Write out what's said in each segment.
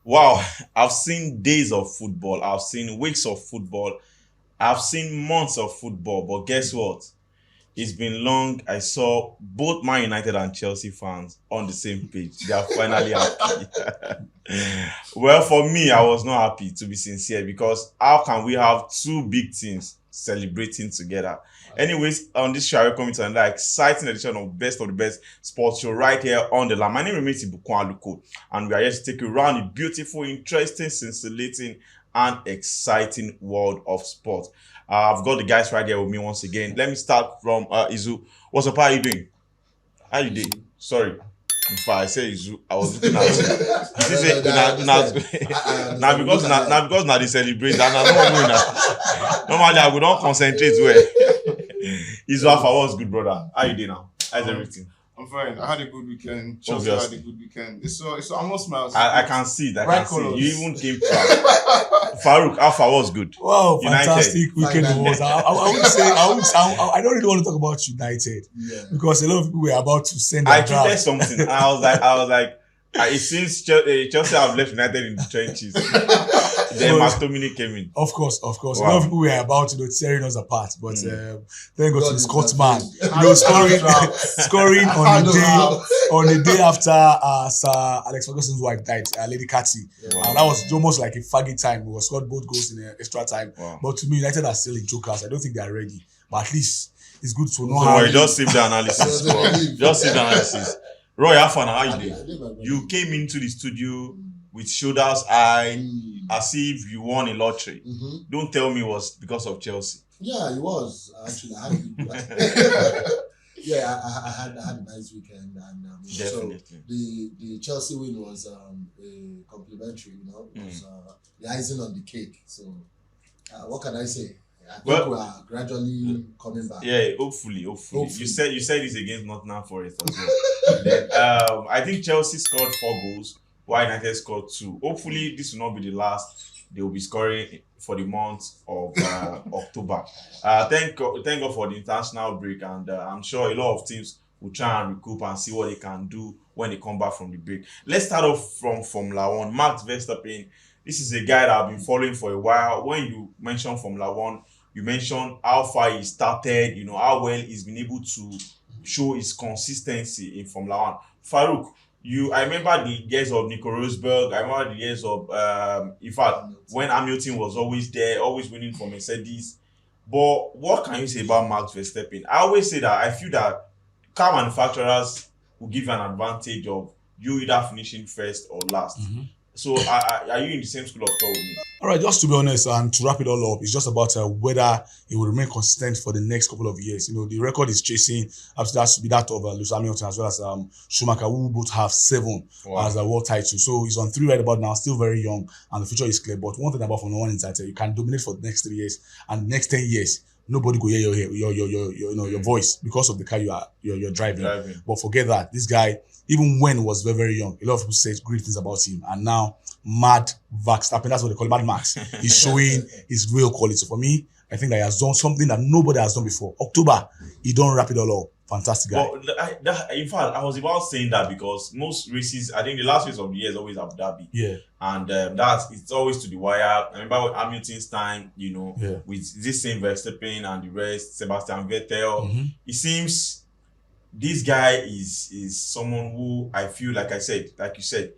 Wow, I've seen days of football. I've seen weeks of football. I've seen months of football. But guess what? It's been long. I saw both Man United and Chelsea fans on the same page. They are finally happy. Well, for me, I was not happy, to be sincere, because how can we have two big teams celebrating together? Anyways, on this show, I welcome you to another exciting edition of Best of the Best Sports Show right here on the line. My name remains Ibukun Aluko, and we are here to take you around the beautiful, interesting, scintillating, and exciting world of sport. I've got the guys right here with me once again. Let me start from Izu. What's up? How are you doing? How you doing? Sorry. If I say Izu, I was looking at you. Because now they celebrate and I don't know now. Normally I would not concentrate well. Izu, Alpha, what's good, brother? How you doing now? How's everything? I'm fine. I had a good weekend. Chelsea had a good weekend. It's almost smiles. I can see it. I can see it. You even came Farouk, Alpha was good. Wow, United. fantastic weekend it was. I don't really want to talk about United because a lot of people were about to send I their draft. tweeted something and I was like, it seems Chelsea have left United in the trenches. Then McTominay came in. Of course. Wow. A lot of people were about tearing us apart, but thank God to the Scotsman, scoring on the day after Sir Alex Ferguson's wife died, Lady Cathy. And that was almost like a faggy time. We scored both goals in extra time. Wow. But to me, United are still in jokers. I don't think they are ready. But at least it's good to know how. Just save the analysis. Just save the analysis. Roy, how you doing? You came into the studio with shoulders high, as if you won a lottery. Don't tell me it was because of Chelsea. Yeah, it was. Actually, I had a good I had a nice weekend. And Definitely. So the Chelsea win was a complimentary, it was the icing on the cake. So what can I say? I think we are gradually coming back. Yeah, hopefully. You said this against Nottingham Forest as well. Then, I think Chelsea scored 4 goals, while United scored 2. Hopefully, this will not be the last they will be scoring for the month of October. Thank God for the international break, and I'm sure a lot of teams will try and recoup and see what they can do when they come back from the break. Let's start off from Formula 1. Max Verstappen. This is a guy that I've been following for a while. When you mention Formula 1, you mentioned how far he started, how well he's been able to show his consistency in Formula 1. Farouk, I remember the years of Nico Rosberg. I remember the years of, in fact, when Hamilton was always there, always winning for Mercedes. But what can you say about Max Verstappen? I always say that I feel that car manufacturers will give you an advantage of you either finishing first or last. So are you in the same school of thought with me? All right, just to be honest and to wrap it all up, it's just about whether it will remain consistent for the next couple of years. The record is chasing up to be that of Lewis Hamilton as well as Schumacher, who both have 7 as a world title. So he's on 3 right about now, still very young, and the future is clear. But one thing about Formula 1 is that you can dominate for the next 3 years, and the next 10 years, nobody go hear your voice because of the car you're driving. But forget that. This guy, even when he was very, very young, a lot of people said great things about him. And now, Mad Verstappen, that's what they call Mad Max, he's showing his real quality. So for me, I think that he has done something that nobody has done before. October, he don't wrap it all up. Fantastic guy. But in fact, I was about saying that because most races, I think the last race of the year is always Abu Dhabi. Yeah. And it's always to the wire. I remember with Hamilton's time, with this same Verstappen and the rest, Sebastian Vettel. It seems this guy is someone who I feel like you said,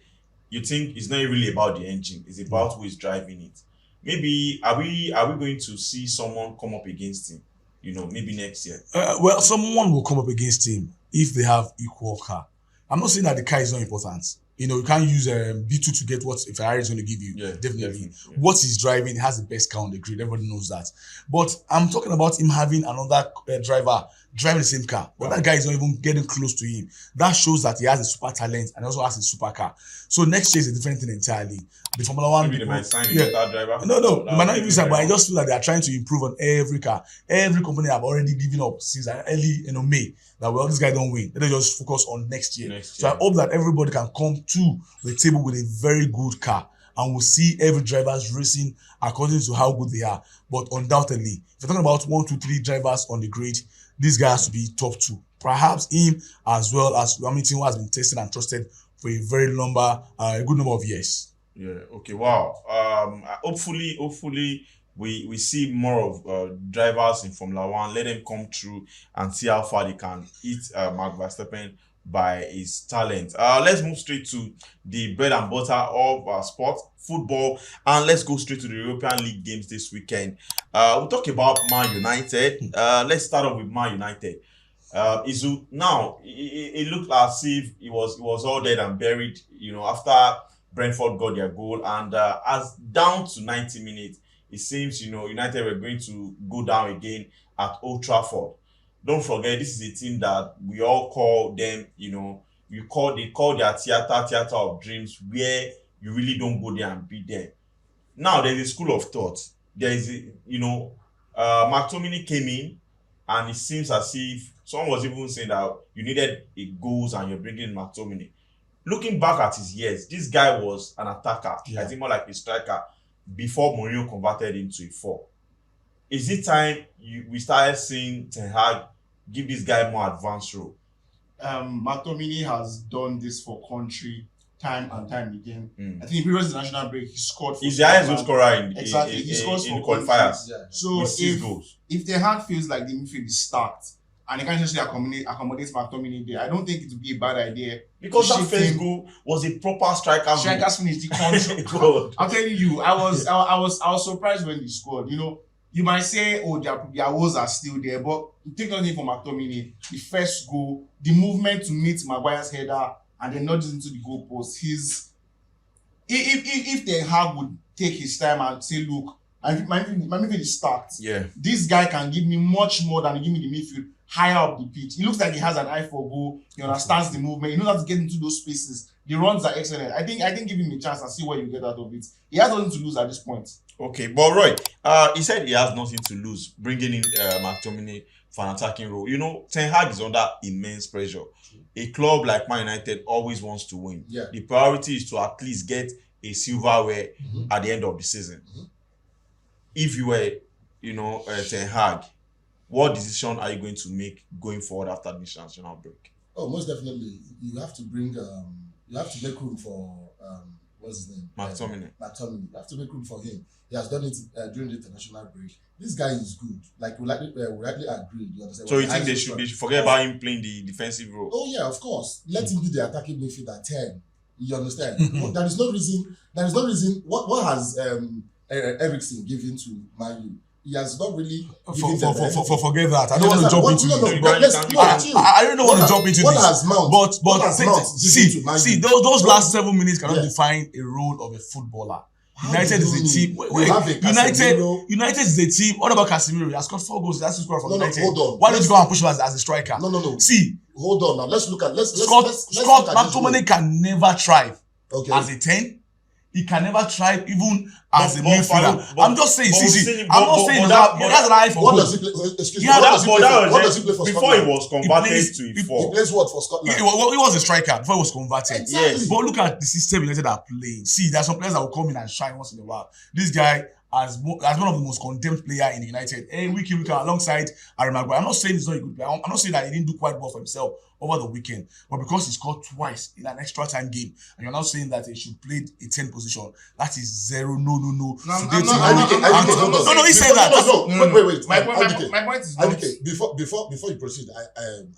you think it's not really about the engine, it's about who is driving it. Maybe are we going to see someone come up against him? Maybe next year. Well, someone will come up against him if they have equal car. I'm not saying that the car is not important. You can't use B2 to get what a Ferrari is going to give you. Yeah, definitely. Yeah. What he's driving, he has the best car on the grid. Everybody knows that. But I'm talking about him having another driver driving the same car. But that guy is not even getting close to him. That shows that he has a super talent and also has a super car. So next year is a different thing entirely. The Formula 1 maybe people, they might sign a better driver. No. They might not even sign, but I just feel that they are trying to improve on every car. Every company have already given up since early May. That this guy don't win. Let us just focus on next year. So I hope that everybody can come to the table with a very good car. And we'll see every driver's racing according to how good they are. But undoubtedly, if you're talking about 1, 2, 3 drivers on the grid, this guy has to be top 2. Perhaps him as well as Hamilton, who has been tested and trusted for a good number of years. Yeah. Okay. Wow. Hopefully, we see more of drivers in Formula One. Let them come through and see how far they can hit Max Verstappen by his talent. Let's move straight to the bread and butter of sport, football, and let's go straight to the European League games this weekend. We'll talk about Man United. Let's start off with Man United. Izu, now it looked as if it was all dead and buried. After Brentford got their goal, and as down to 90 minutes, it seems United were going to go down again at Old Trafford. Don't forget, this is a team that we all call them. They call their theater of dreams, where you really don't go there and beat them. Now there's a school of thought. There is McTominay came in, and it seems as if someone was even saying that you needed a goals and you're bringing in McTominay. Looking back at his years, this guy was an attacker. I think more like a striker before Mourinho converted him to a 4. Is it time we started seeing Ten Hag give this guy more advanced role? McTominay has done this for country time and time again. I think in previous international break, he scored for... He's the highest goal scorer in he scores in the for qualifiers. Yeah. So with 6 goals. if Ten Hag feels like the midfield is stacked and he can't just accommodate McTominay there, I don't think it would be a bad idea. Because to that shift first him. goal was a proper striker goal. Strikers finished the control. God. I'm telling you, I was surprised when he scored. You might say, oh, their woes are still there, but take nothing from McTominay. The first goal, the movement to meet Maguire's header, and then nudges into the goalpost. If Ten Hag would take his time and say, look, my midfield is stacked. Yeah. This guy can give me much more than give me the midfield higher up the pitch. He looks like he has an eye for goal. He understands the movement. He knows how to get into those spaces. The runs are excellent. I think give him a chance and see what you get out of it. He has nothing to lose at this point. Okay, but Roy, he said he has nothing to lose, bringing in McTominay for an attacking role. Ten Hag is under immense pressure. A club like Man United always wants to win. Yeah. The priority is to at least get a silverware at the end of the season. If you were, Ten Hag, what decision are you going to make going forward after the international break? Oh, most definitely. You have to bring. You have to make room for. What's his name? McTominay. McTominay. You have to make room for him. He has done it during the international break. This guy is good. Like we rightly agree. You understand? So you think they should forget about him playing the defensive role? Oh yeah, of course. Let him do the attacking midfield at 10. You understand? There is no reason. What has Ederson given to Man U? He has not really given them anything. Forget that. I don't want to jump into it. I don't want to jump into what this. Has Mount? See, those last 7 minutes cannot define a role of a footballer. United is a team. United is a team. What about Casemiro? He has scored 4 goals. He has to score for United. Hold on. Why don't you go and push him as a striker? No. See, hold on now. Let's look at Scott McTominay can never thrive as a 10. He can never thrive even as a midfielder. I'm just saying, I'm not saying that he has an eye for goal. What does he play? Excuse me. What does he play for before Scotland? he was converted to a 4? He plays what for Scotland? He was a striker before he was converted. Exactly. Yes. But look at the system United are playing. See, there are some players that will come in and shine once in a while. This guy, as one of the most condemned players in United, week in, week out, alongside Harry Maguire. I'm not saying he's not a good player. I'm not saying that he didn't do quite well for himself over the weekend, but because he scored twice in an extra time game, and you're now saying that he should play a 10 position, that is zero. No. No, he said that. Wait. My point is not. Okay, before you proceed,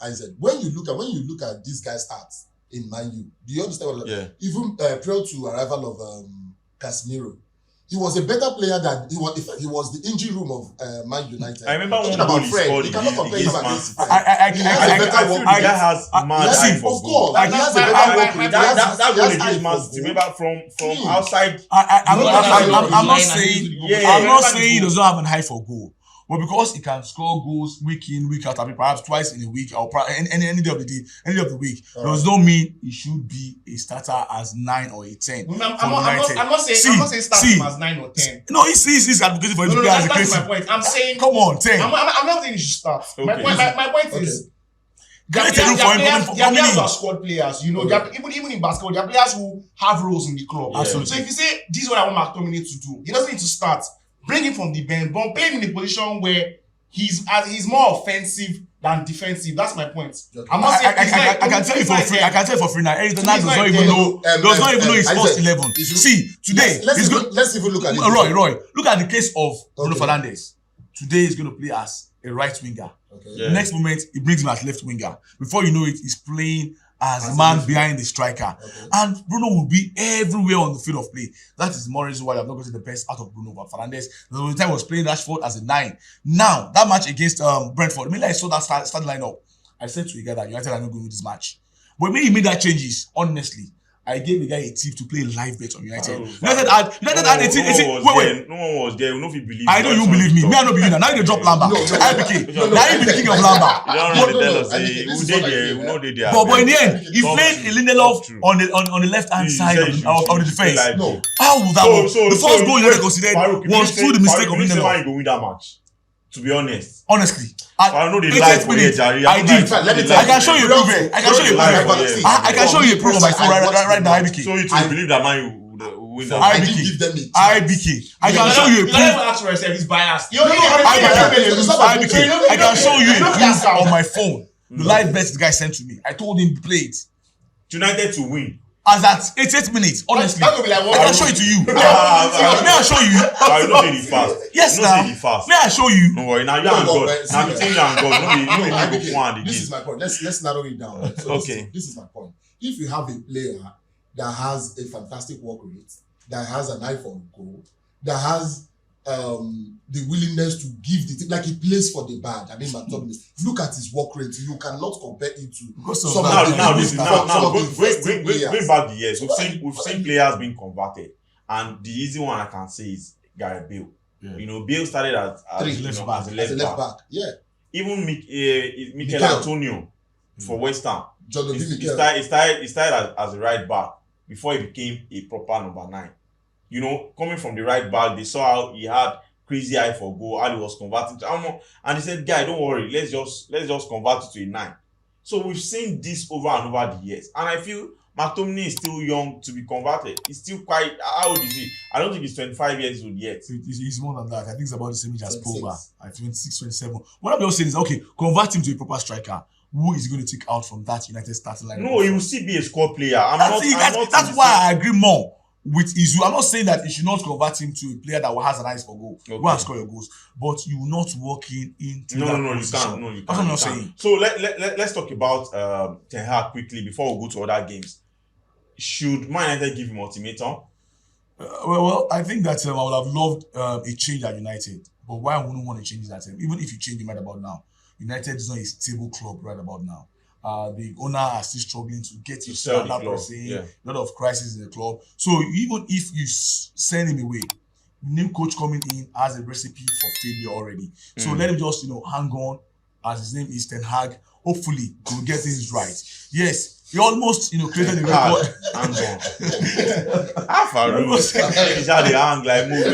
I said when you look at this guy's stats in Man U, do you understand what? Yeah. Even prior to arrival of Casemiro, he was a better player than he was. In fact, he was the injury room of Man United. I remember one goal he scored against Man City. I has man eye for goal. That goal against Man City. Remember from outside. I'm not saying he does not have an eye for goal. But because he can score goals week in, week out, I mean, perhaps twice in a week or any day of the day, any day of the week, does not mean he should be a starter as 9 or a 10. I'm not saying start him as 9 or 10. No, he's advocating for him to play as a that's my point. I'm saying, come on, 10. I'm not saying he should start. Okay. My point is, their players are squad players. Even in basketball, there are players who have roles in the club. Absolutely. So if you say this is what I want McTominay to do, he doesn't need to start. Bring him from the bench, but play him in a position where he's more offensive than defensive. That's my point. Okay. I'm not saying I can tell you for free. I can tell you for free now. Eric Ten Hag does not even know his first 11. See, today let's even look at it. Roy, look at the case of Bruno Okay. Fernandes. Today he's going to play as a right winger. Okay. Yeah. Next moment, he brings him as left winger. Before you know it, he's playing as the man behind the striker. Okay. And Bruno will be everywhere on the field of play. That is the more reason why I'm not going to the best out of Bruno. But Fernandes, the only time was playing Rashford as a 9. Now, that match against Brentford, I saw that starting lineup. I said to the guy that United are not going to win this match. But when he made that changes, honestly, I gave the guy a tip to play live bet on United. United had a tip. Wait. No one was there. No one believe. I know you believe me. Me, I don't believe you. Now you drop Lamba. I became. Now you be the king of Lamba. You don't really tell us. We know they there. But in the end, he played Lindelof on the left hand side of the defense. No. How would that work? The first goal United considered was through the mistake of Lindelof. Why you go win that match? To be honest. Honestly, I know they lie for you, Jerry. I did. Let me I tell can show you a proof. I can show you a proof. I can show you a proof on my phone right now. IBK. So you believe that man will win that I match? didn't give them it. IBK. I can show you a You don't proof. even ask for yourself. He's biased. IBK. I can show you a proof on my phone. The live bet the guy sent to me. I told him to play it. United to win. As at 88 minutes, honestly. That would be like I can show it to you. May I show you? I don't say the fast. Yes, no now. say the fast. May I show you? No worry. Now you and God. Now between you and God, no be go one This is again. my point. Let's narrow it down. So Okay. This is my point. If you have a player that has a fantastic work rate, that has an eye for goal, that has the willingness to give the team, like he plays for the bad. I mean, McTominay. Look at his work rate. You cannot compare it to Because of some that. of the Going back the years, we've seen players being converted, and the easy one I can say is Gareth Bale. Yeah. You know, Bale started as a left back. Yeah. Even Mikel Antonio for West Ham. Jordan He started as a right back before he became a proper number 9. You know, coming from the right back, they saw how he had crazy eye for goal, how he was converting to, and he said, "Guy, don't worry, let's just convert it to a 9." So we've seen this over and over the years, and I feel McTominay is still young to be converted. He's still quite. How old is he? I don't think he's 25 years old yet. He's more than that. I think it's about the same age as 26. Pogba at 26, 27. What I'm just saying is, okay, convert him to a proper striker. Who is going to take out from that United starting line? No, he will still be a squad player. That's why I agree more with Izu. I'm not saying that you should not convert him to a player that has an eyes for goal. Okay. Go and score your goals. But you will not walk into that position. No, you can't. That's what I'm not saying. So let's talk about Ten Hag quickly before we go to other games. Should Man United give him ultimatum? Well, I think that I would have loved a change at United. But why I wouldn't want to change that? Even if you change him right about now, United is not a stable club right about now. The owner are still struggling to get his standard person. Yeah. A lot of crisis in the club. So even if you send him away, new coach coming in has a recipe for failure already. So let him just hang on, as his name is Ten Hag. Hopefully he will get things right. Yes, he almost created the record. Hang on. How far? He's had the hang like move.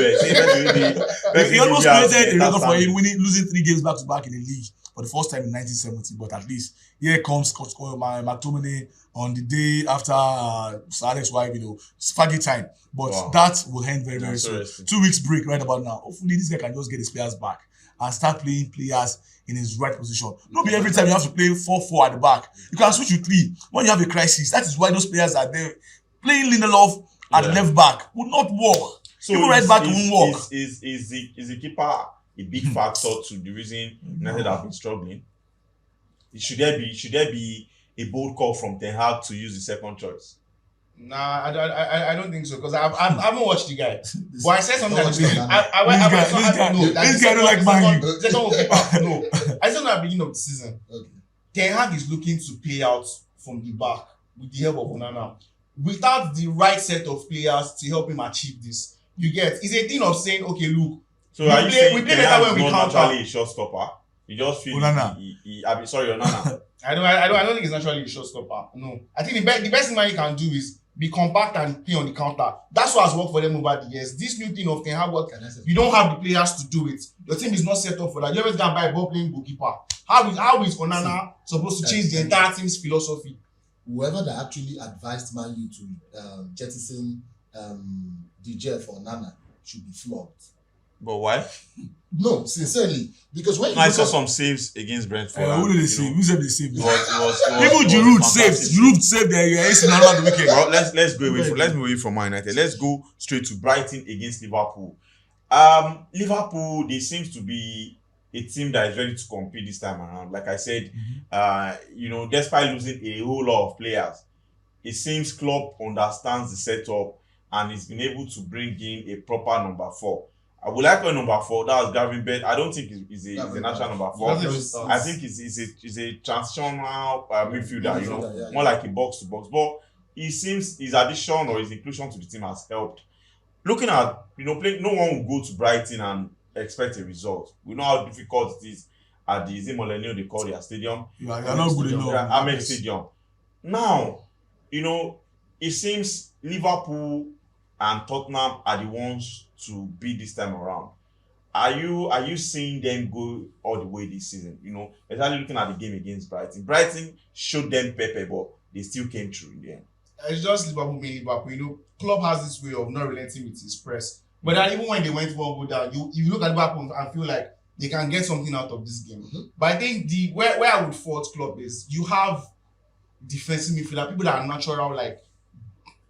He almost created a record for him, losing 3 games back to back in the league for the first time in 1970. But at least here comes McTominay on the day after Sir Alex's wife, spaghetti time. But that will end very, very soon. 2 weeks break right about now. Hopefully this guy can just get his players back and start playing players in his right position. Not be every time you have to play 4-4 at the back. You can switch to 3 when you have a crisis. That is why those players are there. Playing Lindelof at the left back would not work. So even right back won't work. Is the keeper a big factor to the reason United have been struggling? Should there be a bold call from Ten Hag to use the second choice? Nah, I don't think so, because I haven't watched the guy. But I said something This guy don't like Man U. No, I said at the beginning of the season. Okay. Ten Hag is looking to play out from the back with the help of Onana, without the right set of players to help him achieve this. You get? It's a thing of saying, okay, look. So are you saying we play Ten better Hag when we is not counter. naturally a shot stopper? You just feel Onana. Onana. I don't think it's naturally a showstopper. No, I think the best thing Man U can do is be compact and play on the counter. That's what has worked for them over the years. This new thing of Ten Hag, you don't have the players to do it. Your team is not set up for that. You always gonna buy a ball playing goalkeeper. How is Onana supposed to change the entire team's philosophy? Whoever that actually advised Man U to jettison DJ for Onana should be flogged. But why? No, sincerely, because when you I look saw at some saves against Brentford. Who did they save? Who said they saved? It was Even Giroud saved. Giroud saved their AC Milan the weekend. Well, let's go away from Man United. Let's go straight to Brighton against Liverpool. Liverpool, they seems to be a team that is ready to compete this time around. Like I said, despite losing a whole lot of players, it seems Klopp understands the setup and he's been able to bring in a proper number 4. I would like a number 4. That was Gavin Bed. I don't think he's a natural number 4. I think he's a transitional midfielder, more like a box to box. But it seems his addition or his inclusion to the team has helped. Looking at playing, no one will go to Brighton and expect a result. We know how difficult it is at the Molineux, they call their stadium. You are not good enough. Ahmed Stadium. Now, it seems Liverpool and Tottenham are the ones to beat this time around. Are you seeing them go all the way this season? Especially looking at the game against Brighton. Brighton showed them pepper, but they still came through in the end. It's just Liverpool being Liverpool. Klopp has this way of not relenting with his press. But then even when they went 1 goal down, you look at Liverpool and feel like they can get something out of this game. Mm-hmm. But I think where I would fault Klopp is you have defensive midfielder, people that are natural, like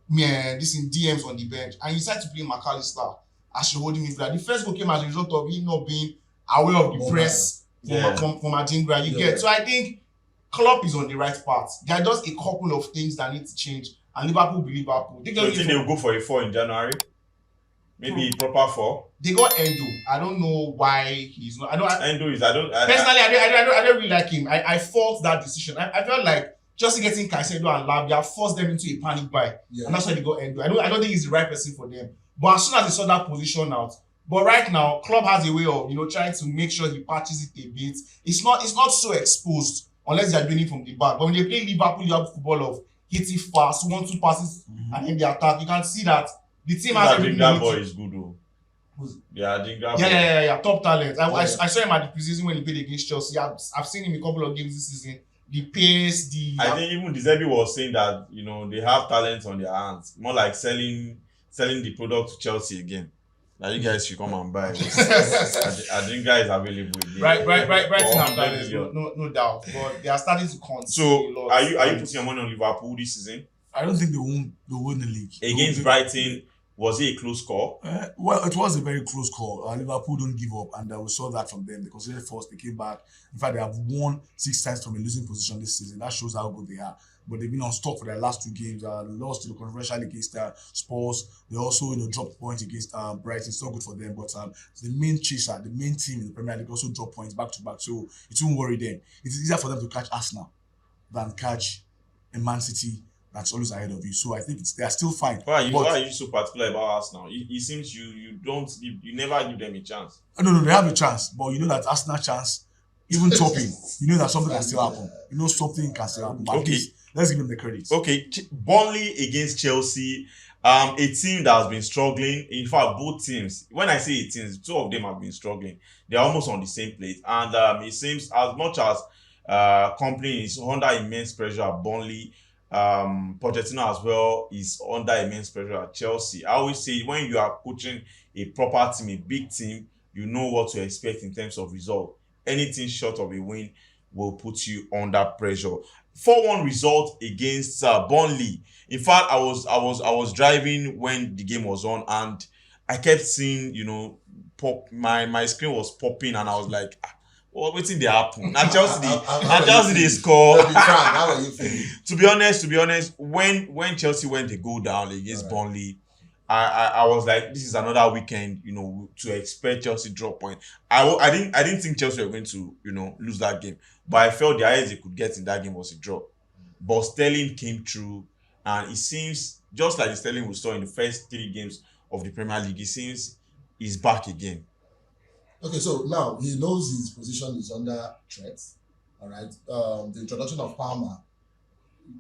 this in DMs on the bench, and you decide to play McAllister as your holding midfielder. The first goal came as a result of him not being aware of the press from Adingra. You get. So I think Klopp is on the right path. There are just a couple of things that need to change, and Liverpool be Liverpool. So you think they will go for a 4 in January? Maybe proper 4. They got Endo. I don't know why he's not. I don't really like him. I fault that decision. I felt like just getting Caicedo and Lavia forced them into a panic buy, and that's why they got Endo. I don't think he's the right person for them. But as soon as they saw that position out, but right now, Klopp has a way of trying to make sure he patches it a bit. It's not so exposed unless they're doing it from the back. But when they play Liverpool, you have football of hitting fast, 1-2 passes, and end the attack. You can see that the team has everything. That boy is good though. Yeah, top talent. I saw him at the preseason when he played against Chelsea. I've seen him in a couple of games this season. The pace, I think even De Zerbi was saying that they have talent on their hands, more like selling the product to Chelsea again. Now you guys should come and buy. I think guys available again. Right. No doubt. But they are starting to concede. So are you putting your money on Liverpool this season? I don't think they win the league against Brighton. Was it a close call? Well, it was a very close call. Liverpool don't give up, and we saw that from them. They considered first, they came back. In fact, they have won 6 times from a losing position this season. That shows how good they are. But they've been on stock for their last 2 games. They lost to the controversial against Spurs. They also dropped points against Brighton. It's not good for them. But the main chaser, the main team in the Premier League also dropped points back to back. So it won't worry them. It's easier for them to catch Arsenal than catch a Man City that's always ahead of you. So I think they are still fine. Why are you so particular about Arsenal? It seems you never give them a chance. No, they have a chance, but you know that Arsenal chance, even topping, you know that something can still happen. You know something can still happen. But okay, let's give them the credit. Okay, Burnley against Chelsea, a team that has been struggling. In fact, both teams. When I say teams, 2 of them have been struggling. They're almost on the same plate, and it seems as much as company is under immense pressure at Burnley. Pochettino as well is under immense pressure at Chelsea. I always say when you are coaching a proper team, a big team, you know what to expect in terms of result. Anything short of a win will put you under pressure. 4-1 result against Burnley. In fact, I was driving when the game was on, and I kept seeing my screen was popping, and I was like, well, waiting they happen. Now Chelsea they score. How are you feeling? To be honest, when Chelsea went to go down against Burnley, I was like, this is another weekend, to expect Chelsea drop point. I didn't think Chelsea were going to, lose that game, but I felt the highest they could get in that game was a draw. But Sterling came through, and it seems just like the Sterling we saw in the first 3 games of the Premier League, it seems he's back again. Okay, so now he knows his position is under threat. All right. The introduction of Palmer,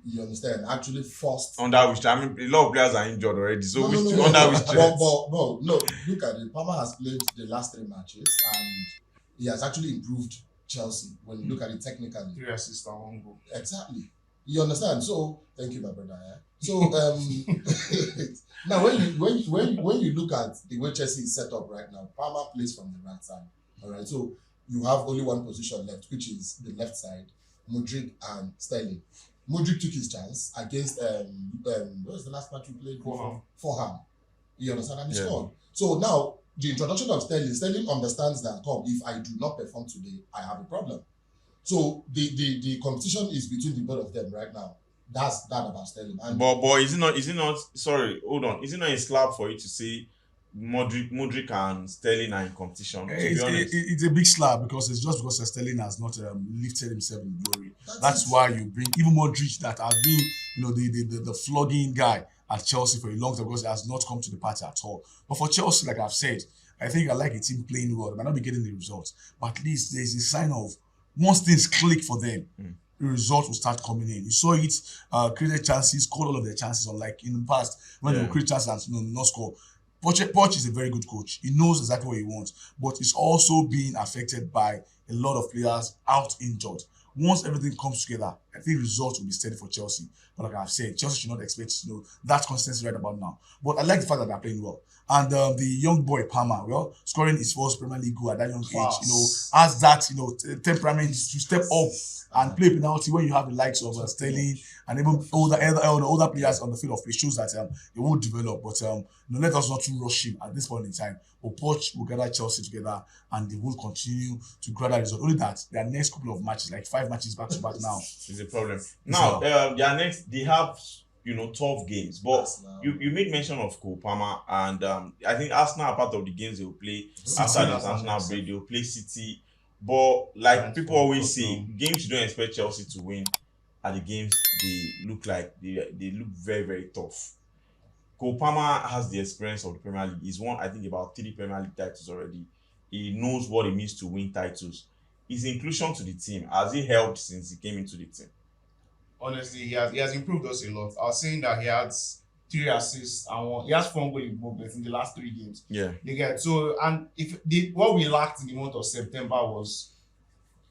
you understand, actually forced. Under which, a lot of players are injured already. So no. Which threat? No. Look at it. Palmer has played the last 3 matches, and he has actually improved Chelsea when you look at it technically. 3 assists and 1 goal. Exactly. You understand? So thank you, my brother. Yeah? So now when you look at the way Chelsea is set up right now, Palmer plays from the right side. All right, so you have only one position left, which is the left side, Mudryk and Sterling. Mudryk took his chance against what was the last match we played? Fulham. You understand? And he scored. So now the introduction of Sterling understands that if I do not perform today, I have a problem. So the competition is between the both of them right now. That's that about Sterling. And but is it not sorry, hold on. Is it not a slap for you to say Mudryk and Sterling are in competition? It's a big slap because it's just because Sterling has not lifted himself in glory. That's why you bring even Modric that has been, the flogging guy at Chelsea for a long time because he has not come to the party at all. But for Chelsea, like I've said, I think I like a team playing well. They might not be getting the results, but at least there's a sign of once things click for them, the results will start coming in. You saw it, created chances, scored all of their chances, unlike in the past when they would create chances and not score. Poch is a very good coach. He knows exactly what he wants, but it's also being affected by a lot of players out injured. Once everything comes together, I think results will be steady for Chelsea. But like I've said, Chelsea should not expect that consistency right about now. But I like the fact that they're playing well. And the young boy Palmer, scoring his first Premier League goal at that young age, has that temperament to step up and play penalty when you have the likes of Sterling and even older players on the field of play. Shows that they won't develop. But let us not too rush him at this point in time. But Poch will gather Chelsea together and they will continue to grab that result. Only that their next couple of matches, like 5 matches back to back now, is a problem. Now, their next, they have tough games. But you made mention of Cole Palmer, and I think Arsenal are part of the games they will play after the international break. They will play City. But like people always say, games you don't expect Chelsea to win are the games they look like they look very, very tough. Cole Palmer has the experience of the Premier League. He's won, I think, about 3 Premier League titles already. He knows what it means to win titles. His inclusion to the team, has he helped since he came into the team? Honestly, he has improved us a lot. I was saying that he has 3 assists and he has 4 goal involvement in the last 3 games. Yeah. What we lacked in the month of September was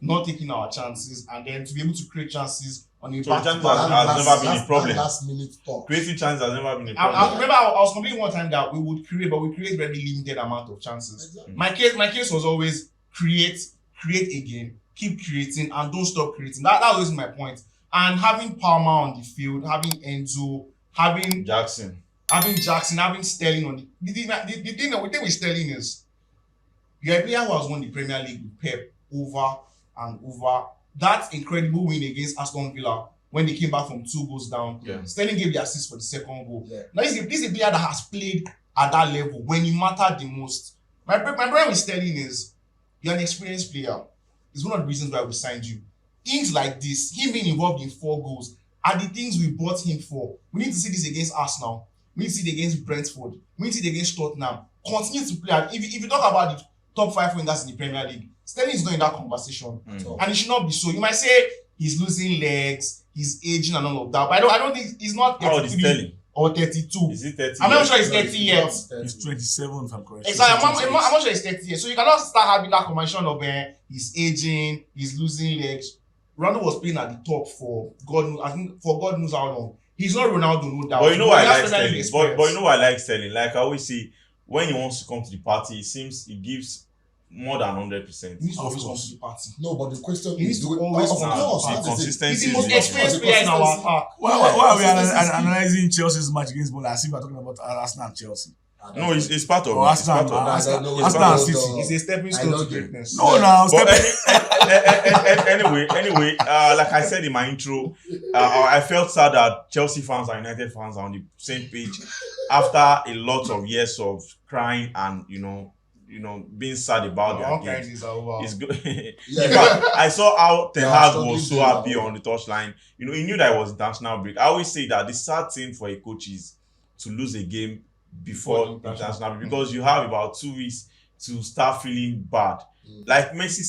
not taking our chances and then to be able to create chances on a back to back. Has never been a problem. Last minute talk. Creating chances has never been a I problem. remember I was complaining one time that we would create, but we create very limited amount of chances. Exactly. My case was always create again, keep creating and don't stop creating. That was always my point. And having Palmer on the field, having Enzo, having Jackson, having Sterling on the thing with Sterling is you're a player who has won the Premier League with Pep over and over. That incredible win against Aston Villa when they came back from 2 goals down. Yeah. Sterling gave the assist for the second goal. Yeah. Now this is a player that has played at that level when he mattered the most. My problem with Sterling is you're an experienced player. It's one of the reasons why we signed you. Things like this, him being involved in 4 goals, are the things we bought him for. We need to see this against Arsenal. We need to see it against Brentford. We need to see it against Tottenham. Continue to play. If you talk about the top 5 winners in the Premier League, Sterling is not in that conversation. And it should not be so. You might say he's losing legs, he's aging and all of that. But I don't think he's not 33 or 32. Is he 30? I'm not sure he's 30 yet. he's 27 if I'm correct. Exactly. I'm not sure he's 30 yet. So you cannot start having that conversation of he's aging, he's losing legs. Ronaldo was playing at the top for God knows how long. He's not Ronaldo, no doubt. But you know why I like Sterling. But you know why I like Sterling. Like I always say, when he wants to come to the party, it seems he gives more than 100%. He needs to always come to the party. No, but the question He needs is, to always of come. course, The that is it. consistency. He's the most is experienced player in our attack. Why are we analyzing Chelsea's match against Bola as if we're talking about Arsenal and Chelsea? No, it's part of Oh, it. It's part of it. Arsenal It's and part City. It's a stepping I stone know to you. greatness. No, now But anyway, like I said in my intro, I felt sad that Chelsea fans and United fans are on the same page after a lot of years of crying and being sad about All their kinds games. are over. It's good. Yeah. In fact, I saw how Ten Yeah, Hag so was so this happy is- on the touchline. He knew that it was international break. I always say that the sad thing for a coach is to lose a game before international break because you have about 2 weeks to start feeling bad. Like Messi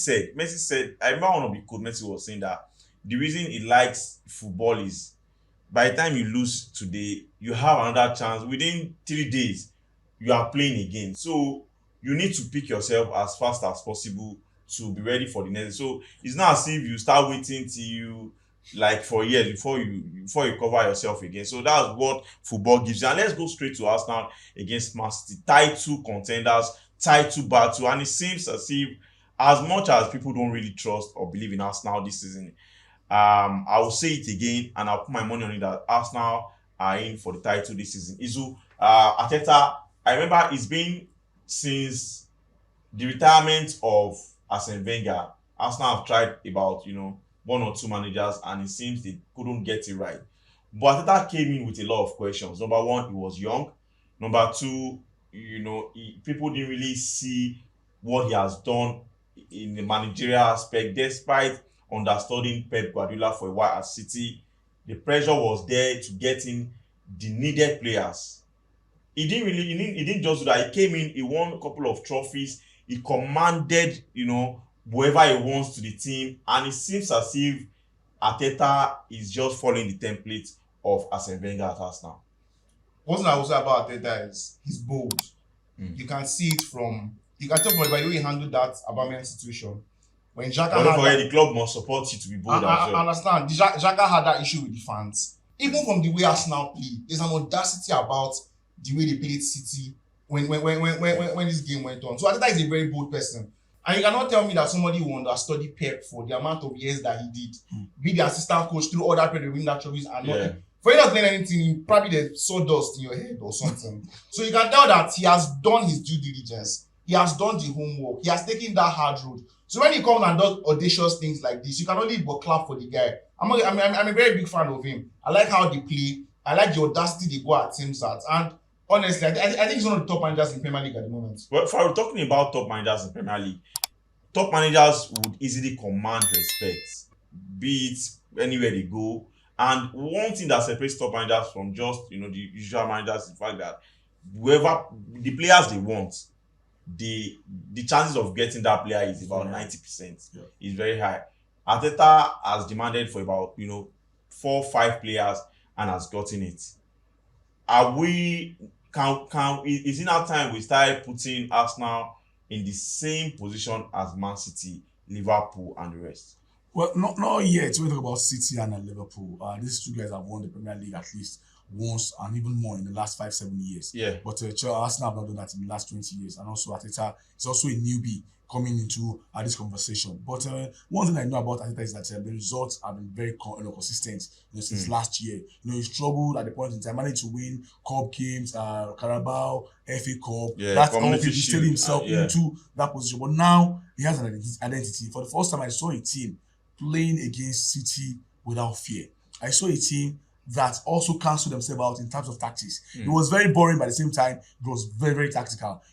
said, I remember one of the quotes Messi was saying that the reason he likes football is by the time you lose today, you have another chance. Within 3 days, you are playing again. So you need to pick yourself as fast as possible to be ready for the next. So it's not as if you start waiting till you like for years before you cover yourself again. So that's what football gives you. And let's go straight to Arsenal against Man City. Title contenders, title battle, and it seems as if as much as people don't really trust or believe in Arsenal this season, I will say it again, and I'll put my money on it that Arsenal are in for the title this season. Izu, Arteta, I remember it's been since the retirement of Arsene Wenger, Arsenal have tried about, one or two managers, and it seems they couldn't get it right. But Arteta came in with a lot of questions. Number one, he was young. Number two, people didn't really see what he has done in the managerial aspect, despite understudying Pep Guardiola for a while at City. The pressure was there to get in the needed players. He didn't just do that. He came in, he won a couple of trophies, he commanded, whoever he wants to the team, and it seems as if Arteta is just following the template of Arsene Wenger at Arsenal. One thing I will say about Arteta is he's bold. You can see it you can talk about by the way he handled that Aubameyang situation. When Xhaka But don't forget, the club must support you to be bold as well. I understand. Xhaka had that issue with the fans. Even from the way Arsenal play, there's an audacity about the way they played City when this game went on. So Arteta is a very bold person. And you cannot tell me that somebody who understudied Pep for the amount of years that he did, be the assistant coach through other people win that trophies and not. For you not playing anything, you probably there's sawdust in your head or something. So you can tell that he has done his due diligence. He has done the homework. He has taken that hard road. So when he comes and does audacious things like this, you can only but clap for the guy. I'm a very big fan of him. I like how they play. I like the audacity they go at teams at. And honestly, I think he's one of the top managers in Premier League at the moment. Well, if we're talking about top managers in Premier League, top managers would easily command respect, be it anywhere they go. And one thing that separates top managers from just the usual managers is the fact that whoever the players they want, the chances of getting that player is about 90%. Yeah. It's very high. Arteta has demanded for about 4 or 5 players and has gotten it. Is it now time we start putting Arsenal in the same position as Man City, Liverpool, and the rest? Well, not yet. When we talk about City and Liverpool, these two guys have won the Premier League at least once and even more in the last 5-7 years. Yeah. But Arsenal have not done that in the last 20 years. And also Arteta is also a newbie coming into this conversation. But one thing I know about Arteta is that the results have been very consistent since last year. He struggled at the point in time, managed to win cup games, Carabao, FA Cup. Yeah, that's how he stayed himself into that position. But now he has an identity. For the first time, I saw a team playing against City without fear. I saw a team that also cancelled themselves out in terms of tactics. It was very boring, but at the same time, it was very, very tactical.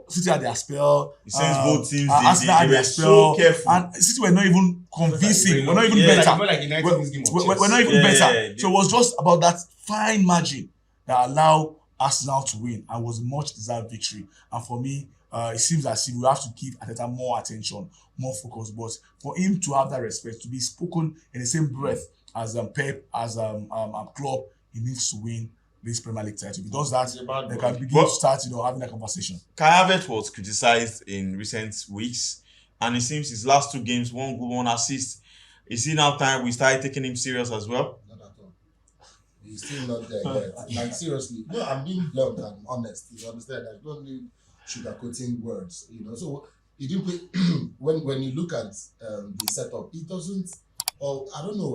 City had their spell. It seems both teams Arsenal had their spell. So careful. And City were not even convincing. We're not even better. We're not even better. So it was just about that fine margin that allowed Arsenal to win and was a much deserved victory. And for me, it seems as if we have to give Arteta more attention, more focus. But for him to have that respect, to be spoken in the same breath as Pep, as Klopp, he needs to win this Premier League title. If he does that, they can begin to start, having a conversation. Kai Havertz was criticized in recent weeks, and it seems his last 2 games, 1 goal, 1 assist. Is it now time we start taking him serious as well? Not at all. He's still not there yet. Like seriously, no, I'm being blunt and honest. You understand? I don't need sugarcoating words. So he didn't play. when you look at the setup, he doesn't. Or I don't know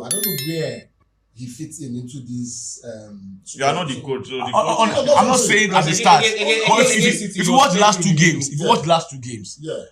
where he fits into this. You are not the coach. So I'm not saying at the start. But if you watch the last 2 games, yeah.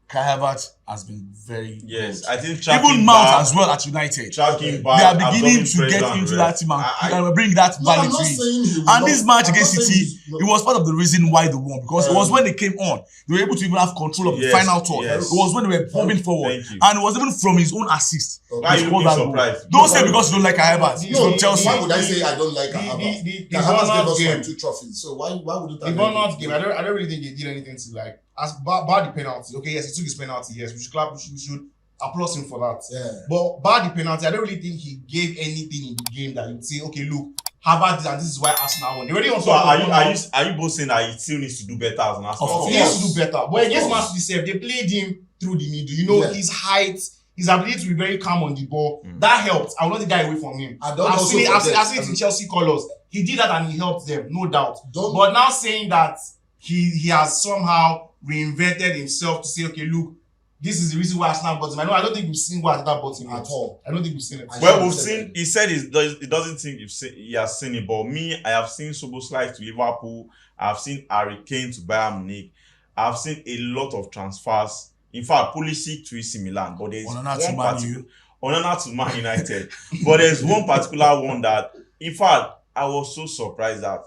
Kai Havertz has been very good. I think even Mount as well at United. They are beginning to get into that team and bring that value to it. And this match against City, it was part of the reason why they won, because it was when they came on, they were able to even have control of the final thought. It was when they were bombing forward, and it was even from his own assist. Why are you surprised? Don't say because you don't like Kai Havertz. No, why would I say I don't like Kai Havertz? Kai Havertz gave us 2 trophies, so why would you? The Bournemouth game, I don't really think they did anything to like. As bar the penalty, okay, yes, he took his penalty, yes, we should clap, we should applaud him for that. Yeah. But bar the penalty, I don't really think he gave anything in the game that you'd say, okay, look, Harvard, and this is why Arsenal won. They already so are you both saying that he still needs to do better as an Arsenal? He needs to do better. But against Man City, they played him through the middle. His height, his ability to be very calm on the ball, that helped. I will not take that away from him. I've seen it in Chelsea colours. He did that and he helped them, no doubt. But now saying that he has somehow reinvented himself to say, okay, look, this is the reason why Arsenal bought him. I don't think we've seen why Arsenal bought him At all. I don't think we've seen it. Well, we've seen. He said he doesn't think he has seen it, but me, I have seen Szoboszlai to Liverpool. I've seen Harry Kane to Bayern Munich. I've seen a lot of transfers. In fact, Pulisic to AC Milan, but there's Onana to Man United. But there's one particular one that, in fact, I was so surprised that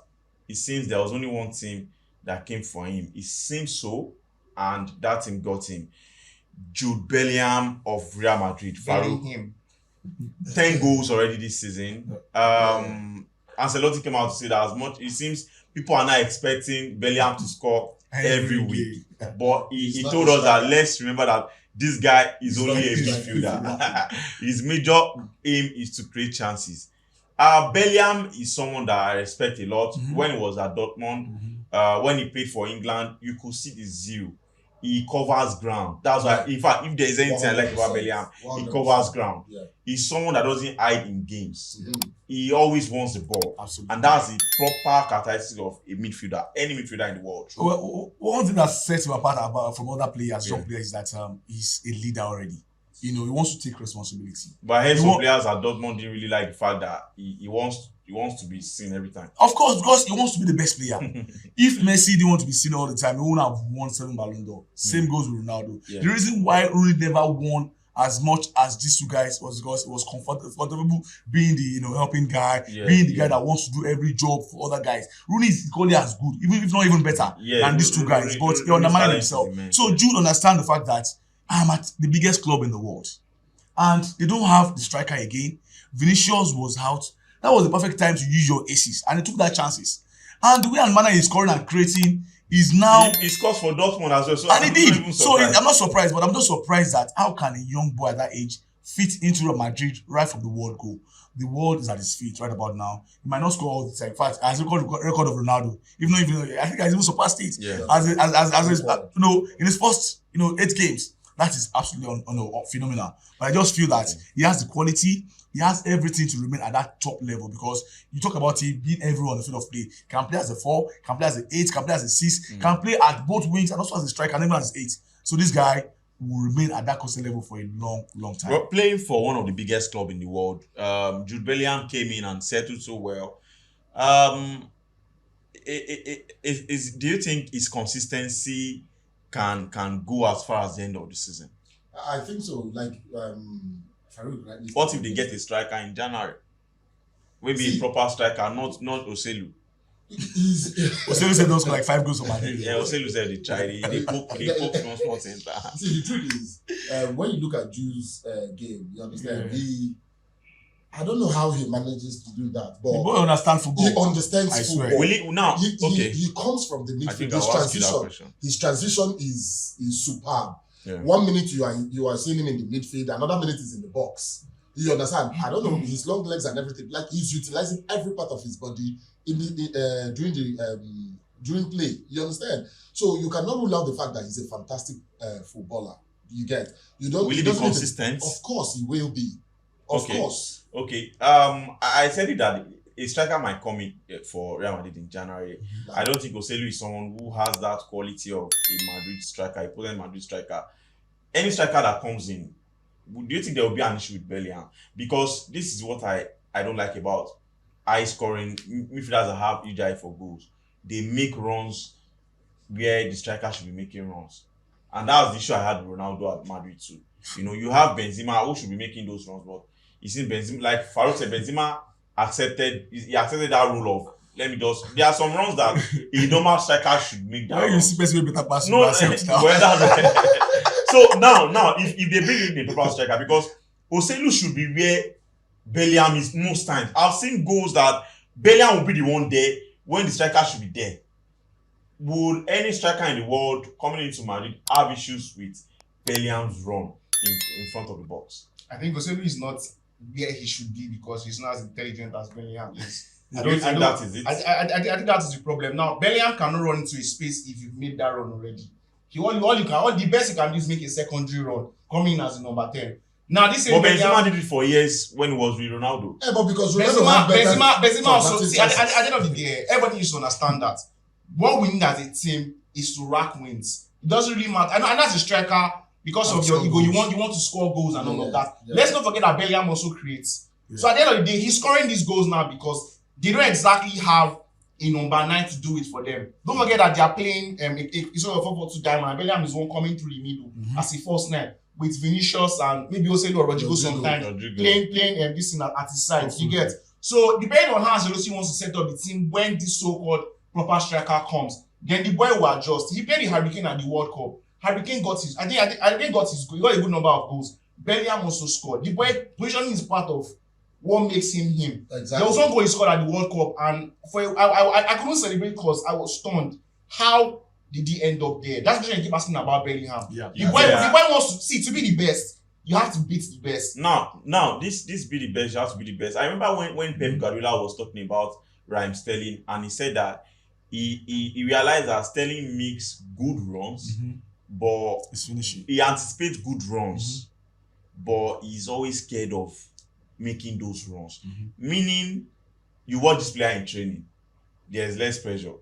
it seems there was only one team that came for him. It seems so, and that team got him. Jude Bellingham of Real Madrid. Bellingham. 10 goals already this season. Ancelotti came out to say that as much, it seems people are not expecting Bellingham to score every week. But he told us that let's remember that this guy is only a midfielder. His major aim is to create chances. Bellingham is someone that I respect a lot. When he was at Dortmund, when he played for England, you could see the zeal. He covers ground. That's why, in fact, if there is anything I like about Bellingham, he covers ground. Yeah. He's someone that doesn't hide in games. He always wants the ball. Absolutely. And that's the proper characteristic of a midfielder, any midfielder in the world. Well, one thing that sets him apart from other players, young players, is that he's a leader already. He wants to take responsibility. But I heard some players at Dortmund didn't really like the fact that he wants to be seen every time. Of course, because he wants to be the best player. If Messi didn't want to be seen all the time, he wouldn't have won 7 Ballon d'Or. Same goes with Ronaldo. Yeah. The reason why Rooney never won as much as these two guys was because it was comfortable being the helping guy, being the guy that wants to do every job for other guys. Rooney is equally as good, even if not even better than these two guys. But he undermined himself. So Jude understand the fact that I'm at the biggest club in the world, and they don't have the striker again. Vinicius was out. That was the perfect time to use your aces, and he took that chances. And the way and manner he's scoring and creating is now. He scores for Dortmund as well, so and he did. So I'm not surprised, but I'm just surprised that how can a young boy at that age fit into Real Madrid right from the world goal? The world is at his feet right about now. He might not score all the time. In fact, as a record of Ronaldo, even I think he's even surpassed it. Yeah. As in his first 8 games. That is absolutely phenomenal. But I just feel that he has the quality, he has everything to remain at that top level, because you talk about him being everywhere on the field of play. Can play as a 4, can play as an 8, can play as a 6, can play at both wings and also as a striker and even as 8. So this guy will remain at that constant level for a long, long time. Well, playing for one of the biggest clubs in the world, Jude Bellingham came in and settled so well. Do you think his consistency can go as far as the end of the season? I think so. Like, what if they get a striker in January? Maybe a proper striker, not Oselu. Oselu said those like 5 goals for Madrid. Yeah, Oselu said they tried. They poke small center. See, the truth is, when you look at Jude's game, you understand I don't know how he manages to do that, but the boy understands football. He understands football. Will he now? He comes from the midfield. His transition is superb. Yeah. 1 minute you are seeing him in the midfield, another minute is in the box. You understand? I don't know, his long legs and everything. Like, he's utilizing every part of his body in during play. You understand? So you cannot rule out the fact that he's a fantastic footballer. You get? Will he be consistent? Of course, he will be. Of course. Okay. I said it that a striker might come in for Real Madrid in January. I don't think Oselu is someone who has that quality of a Madrid striker, a potent Madrid striker. Any striker that comes in, do you think there will be an issue with Bellingham? Because this is what I don't like about high scoring midfielders that have huge eye for goals. They make runs where the striker should be making runs. And that was the issue I had with Ronaldo at Madrid too. You have Benzema who should be making those runs, but you see Benzema, like Farouk said, Benzema accepted that rule of there are some runs that a normal striker should make that. You see better pass. So now if they bring in a proper striker, because Oselu should be where Bellingham is most times. I've seen goals that Bellingham will be the one there when the striker should be there. Would any striker in the world coming into Madrid have issues with Bellingham's run in front of the box? I think Oselu is not where he should be because he's not as intelligent as Bellingham is. I think that is it. I think that is the problem. Now, Bellingham cannot run into a space if you've made that run already. The best you can do is make a secondary run, coming in as a number 10. Now, this is Benzema did it for years when he was with Ronaldo. Yeah, but because Benzema also, see, at the end of the day, everybody needs to understand that what we need as a team is to rack wins. It doesn't really matter. And as a striker, because of your ego. You want to score goals and all of that. Yeah. Let's not forget that Bellingham also creates. Yeah. So at the end of the day, he's scoring these goals now because they don't exactly have a number 9 to do it for them. Don't forget that they are playing a sort of 4-4-2 diamond. Bellingham is one coming through the middle as a false 9 with Vinicius and maybe also Rodrigo sometimes playing this thing at his side. You get. So depending on how Ancelotti wants to set up the team when this so-called proper striker comes, then the boy will adjust. He played the Hurricane at the World Cup. Hurricane got his. I think got his. He got a good number of goals. Bellingham also scored. The boy positioning is part of what makes him him. Exactly. There was one goal he scored at the World Cup, and I couldn't celebrate because I was stunned. How did he end up there? That's what I keep asking about Bellingham. The boy wants to see to be the best. You have to beat the best. Now, this be the best. You have to be the best. I remember when Pep Guardiola was talking about Raheem Sterling, and he said that he realized that Sterling makes good runs, but he anticipates good runs, but he's always scared of making those runs. Meaning, you watch this player in training, there's less pressure.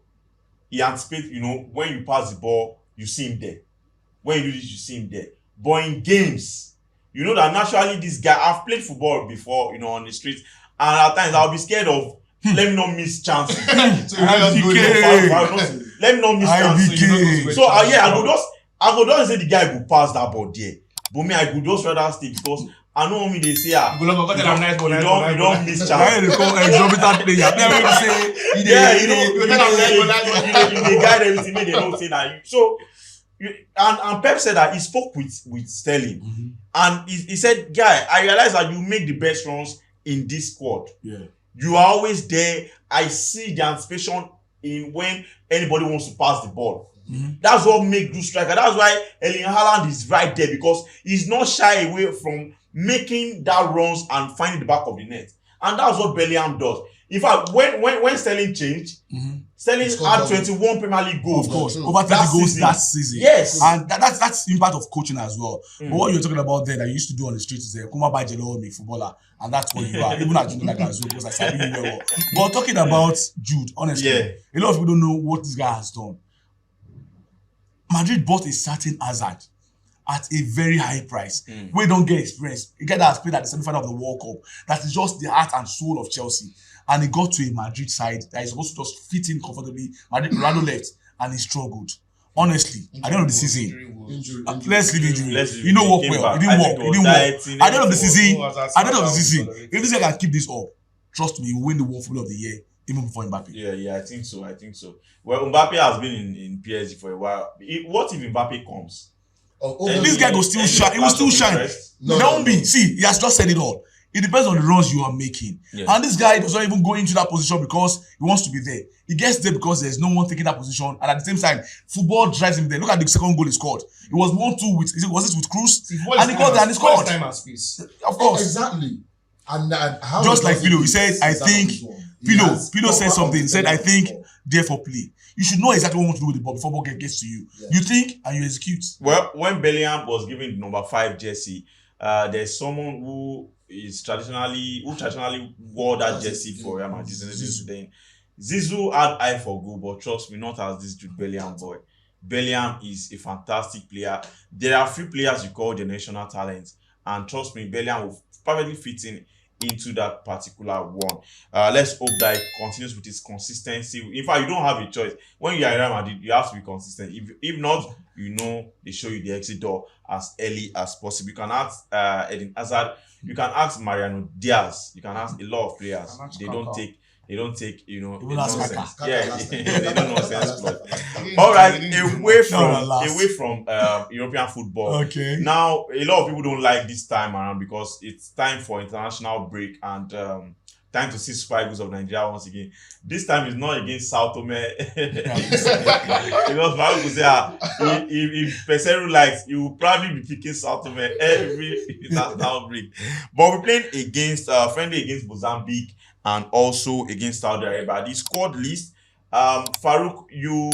He anticipates, when you pass the ball, you see him there. When you do this, you see him there. But in games, you know that naturally this guy, I've played football before, on the streets, and at times I'll be scared of, let me not miss chances. So let me not miss chances. So I go just say the guy go pass that ball there. But me, I go just rather stay because I know me they say you don't miss chances. They guide everything, they don't say that. So and Pep said that he spoke with Sterling, and he said, guy, I realize that you make the best runs in this squad. You are always there. I see the anticipation in when anybody wants to pass the ball. That's what makes you striker. That's why Erling Haaland is right there, because he's not shy away from making that runs and finding the back of the net. And that's what Bellingham does. In fact, when Sterling changed, Sterling had 21 Premier League goals. Of course, over 30 goals that season. Yes. And that's the impact of coaching as well. But what you're talking about there that you used to do on the street is Kuma by Jello, me footballer. And that's what you are. Even at Junior like as well, because I said you very well. But talking about Jude, honestly, a lot of people don't know what this guy has done. Madrid bought a certain Hazard at a very high price. We don't get experience. A guy that has played at the semi-final of the World Cup. That is just the heart and soul of Chelsea. And he got to a Madrid side that is supposed to just fit in comfortably. Ronaldo left and he struggled. Honestly, at the end of the season, let's leave injury. He didn't work well. He didn't work. At the end of the season, if this guy can keep this up, trust me, he will win the World Footballer of the Year even before Mbappe. Yeah, I think so. Well, Mbappe has been in PSG for a while. What if Mbappe comes? This guy will still shine. He will still shine. Don't be. See, he has just said it all. It depends on the runs you are making. And this guy does not even go into that position because he wants to be there. He gets there because there's no one taking that position. And at the same time, football drives him there. Look at the second goal he scored. It was 1-2 with, was it with Cruz? And he got there and he scored. Time and space. Of course. Exactly. And how just like Pilo, he said, I think, Pilo said something. He said, I think, therefore play. You should know exactly what you want to do with the ball before the ball gets to you. You think and you execute. Well, when Bellingham was given the number 5 jersey, there's someone who traditionally wore that jersey for Real Madrid. Zizou had eye for goal, but trust me, not as this Jude Bellingham boy. Bellingham is a fantastic player. There are few players you call generational talents, and trust me, Bellingham will perfectly fit into that particular one. Let's hope that it continues with its consistency. In fact, you don't have a choice. When you are Real Madrid, you have to be consistent. If not, they show you the exit door as early as possible. You can ask Eden Hazard. You can ask Mariano Diaz. You can ask a lot of players. They don't take nonsense. They don't nonsense. All right, away from European football. Okay. Now, a lot of people don't like this time around because it's time for international break and time to see Super Eagles of Nigeria once again. This time is not against Sao Tome. Because my uncle say, if Pesero likes, he will probably be picking Sao Tome every international break. But we're playing friendly against Mozambique and also against Saudi Arabia. The squad list, Farouk, you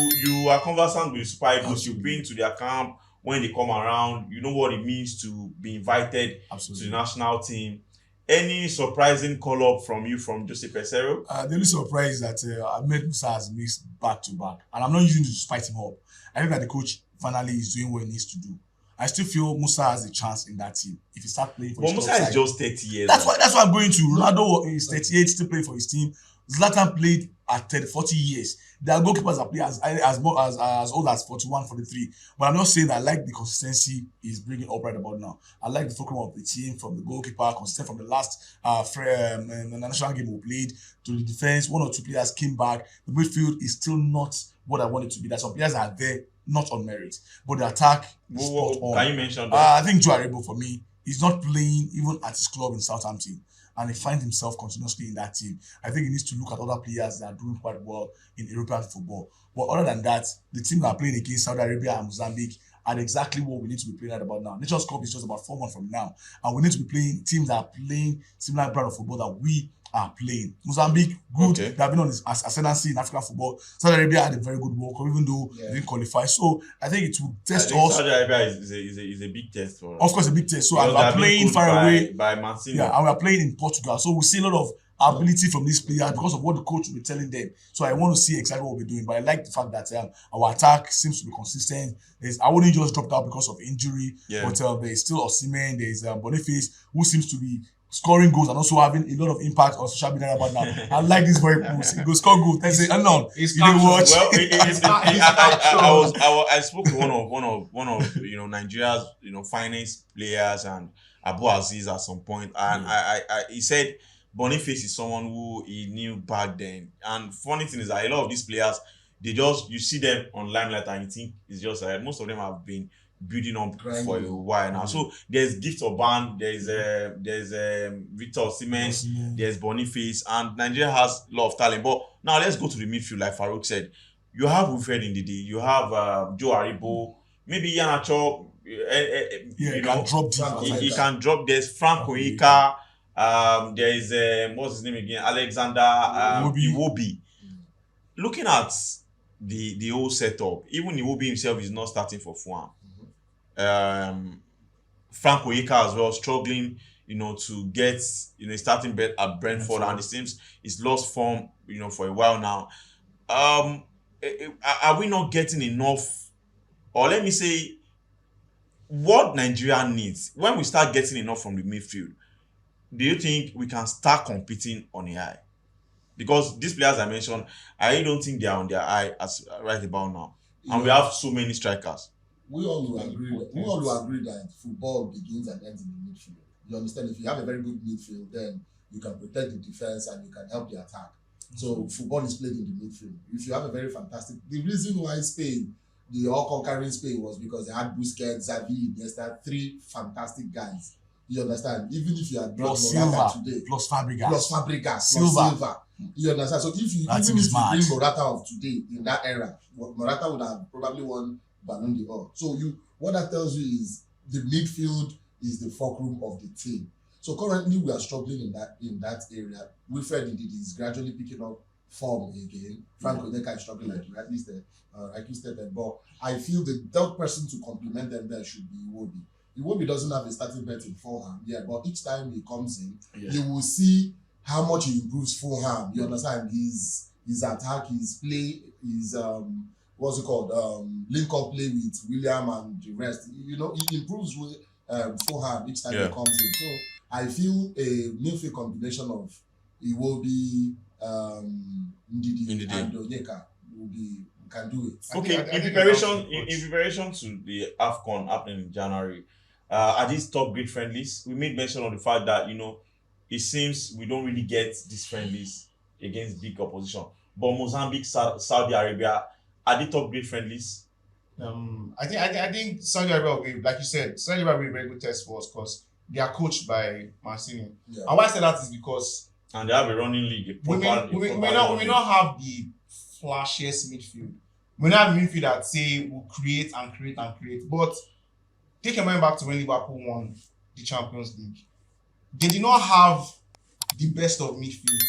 are conversant with Super Eagles. You've been to their camp when they come around. You know what it means to be invited to the national team. Any surprising call-up from you from Jose Pesero? The only surprise is that Ahmed Musa has missed back-to-back. And I'm not using it to spite him up. I think that the coach finally is doing what he needs to do. I still feel Musa has a chance in that team if he start playing for But his Musa club is side. just 30 years. That's why I'm going to. Ronaldo is 38, still playing for his team. Zlatan played at 30, 40 years. There are goalkeepers that play as old as 41, 43. But I'm not saying that I like the consistency he's bringing up right about now. I like the fulcrum of the team, from the goalkeeper, consistent from the last national game we played to the defense. One or two players came back. The midfield is still not what I want it to be. That some players are there, not on merit. But the attack is spot on. Can you mention that? I think Joe Aribo, for me, he's not playing even at his club in Southampton, and he finds himself continuously in that team. I think he needs to look at other players that are doing quite well in European football. But other than that, the team that are playing against Saudi Arabia and Mozambique are exactly what we need to be playing at about now. Nations Cup is just about 4 months from now, and we need to be playing teams that are playing similar brand of football that we are playing. Mozambique, good. Okay. They have been on this ascendancy in African football. Saudi Arabia had a very good World Cup, even though they didn't qualify. So I think it will test us. Saudi Arabia is a big test for us. Of course, a big test. So we are playing far away by Martinelli. Yeah, and we are playing in Portugal. So we see a lot of ability from these players because of what the coach will be telling them. So I want to see exactly what we're doing. But I like the fact that our attack seems to be consistent. I wouldn't just drop out because of injury. Yeah. But there's still Osimhen, there's Boniface, who seems to be scoring goals and also having a lot of impact on social media about now. I like this boy. He goes score goals. I say, unknown. You didn't watch. Well, I spoke to one of Nigeria's finest players and Abu Aziz at some point, and he said Boniface is someone who he knew back then. And funny thing is that a lot of these players, you see them on limelight and you think it's just most of them have been building up for a while now. So there's Gift Orban, there's Victor Osimhen, there's Boniface, and Nigeria has a lot of talent. But now let's go to the midfield, like Farouk said. You have Wilfred Ndidi, you have Joe Aribo, maybe Iheanacho. He can drop. There's Frank Onyeka. There is what's his name again? Alexander Iwobi. Looking at the whole setup, even Iwobi himself is not starting for Fulham. Frank Onyeka as well, struggling, to get starting bet at Brentford, and it seems he's lost form, for a while now. Are we not getting enough? Or let me say, what Nigeria needs when we start getting enough from the midfield, do you think we can start competing on the eye? Because these players I mentioned, I don't think they are on their eye as right about now, and we have so many strikers. We all will agree that football begins and ends in the midfield. You understand? If you have a very good midfield, then you can protect the defense and you can help the attack. So football is played in the midfield. If you have a very fantastic, the reason why Spain, the all-conquering Spain, was because they had Busquets, Xavi, Iniesta, 3 fantastic guys. You understand? Even if you had plus Silva today, plus Fabregas, Silva. You understand? So if you bring Morata of today in that era, Morata would have probably won Ballon d'Or. So what that tells you is the midfield is the fulcrum of the team. So currently we are struggling in that area. Wilfred Ndidi is gradually picking up form again. Frank Onyeka is struggling like you stated. But I feel the third person to complement them there should be Iwobi. Iwobi doesn't have a starting bet in Fulham, but each time he comes in, you will see how much he improves Fulham. You understand? His attack, his play, his link up play with William and the rest. He improves with Fulham each time he comes in. So I feel a midfield combination of Iwobi, Ndidi and Onyeka can do it. Okay, in preparation to the AFCON happening in January, at these top grade friendlies, we made mention of the fact that it seems we don't really get these friendlies against big opposition. But Mozambique, Saudi Arabia, are they top grade friendlies? I think Saudi Arabia will be, like you said, Saudi Arabia will be a very good test for us because they are coached by Martinelli. Yeah. And why I say that is because and they have a running league. We may not have the flashiest midfield. We not have a midfield that say will create. But take your mind back to when Liverpool won the Champions League. They did not have the best of midfield.